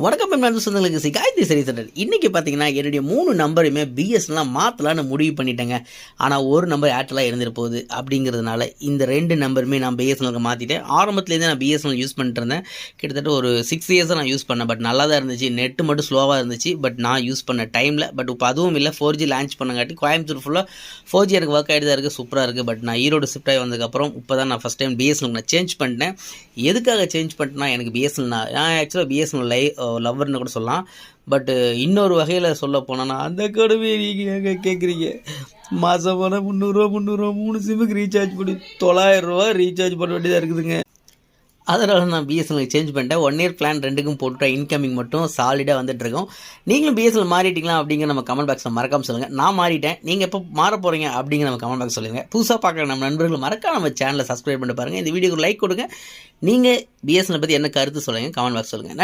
வணக்கம் நண்பு சொந்தங்களுக்கு காயத்ரி சரி சார். இன்றைக்கி பார்த்தீங்கன்னா என்னுடைய 3 நம்பருமே பிஎஸ்என்எல்லாம் மாற்றலான்னு முடிவு பண்ணிட்டேங்க. ஆனால் ஒரு நம்பர் ஏர்டெல்லாக இருந்துட்டு போகுது. அப்படிங்கிறதுனால இந்த 2 நம்பருமே நான் பிஎஸ்என்எலுக்கு மாற்றிட்டேன். ஆரம்பத்துலேருந்து நான் பிஎஸ்என்எல் யூஸ் பண்ணிட்டு இருந்தேன். கிட்டத்தட்ட ஒரு 6 இயர்ஸாக நான் யூஸ் பண்ணேன். பட் நல்லா தான் இருந்துச்சு. நெட்டு மட்டும் ஸ்லோவாக இருந்துச்சு. பட் நான் யூஸ் பண்ண டைமில் இப்போ அதுவும் இல்லை. 4G லான்ச் பண்ணங்காட்டி கோயம்புத்தூர் ஃபுல்லாக 4G எனக்கு ஒர்க் ஆகிட்டு தான் இருக்குது. சூப்பராக இருக்குது. பட் நான் ஈரோடு ஷிஃப்ட் ஆகி வந்ததுக்கப்புறம் இப்போ தான் நான் ஃபஸ்ட் டைம் பிஎஸ்என்எல் நான் சேஞ்ச் பண்ணிட்டேன். எதுக்காக சேஞ்ச் பண்ணிட்டேன்னா எனக்கு பிஎஸ்என்எல் நான் ஆக்சுவலாக பிஎஸ்என்எல் லவ்வர்னு கூட சொல்லலாம். பட்டு இன்னொரு வகையில் சொல்ல போனோன்னா அந்த கடுமையை நீங்கள் எங்கே கேட்குறீங்க? மாதம் போனால் 300 3 சிம்முக்கு ரீசார்ஜ் பண்ணி 900 ரீசார்ஜ் பண்ண வேண்டியதாக இருக்குதுங்க. அதனால் நான் பிஎஸ்என்எல் சேஞ்ச் பண்ணிட்டேன். 1 இயர் பிளான் 2க்கும் போட்டுவிட்டேன். இன்கமிங் மட்டும் சாலிடாக வந்துட்டுருக்கோம். நீங்களும் பிஎஸ்என்எல் மாறிட்டீங்களா அப்படிங்கிற நம்ம கமெண்ட் பாக்ஸில் மறக்காமல் சொல்லுங்கள். நான் மாறிட்டேன். நீங்கள் எப்போ மாற போகிறீங்க அப்படிங்கிற நம்ம கமெண்ட் பாக்ஸ் சொல்லுங்கள். புதுசாக பார்க்குற நம்ம நண்பர்கள் மறக்காம நம்ம சேனலை சப்ஸ்கிரைப் பண்ணி பாருங்கள். இந்த வீடியோக்கு லைக் கொடுங்க. நீங்கள் பிஎஸ்என்எல் பற்றி என்ன கருத்து சொல்லுங்கள், கமெண்ட் பாக்ஸ் சொல்லுங்கள்.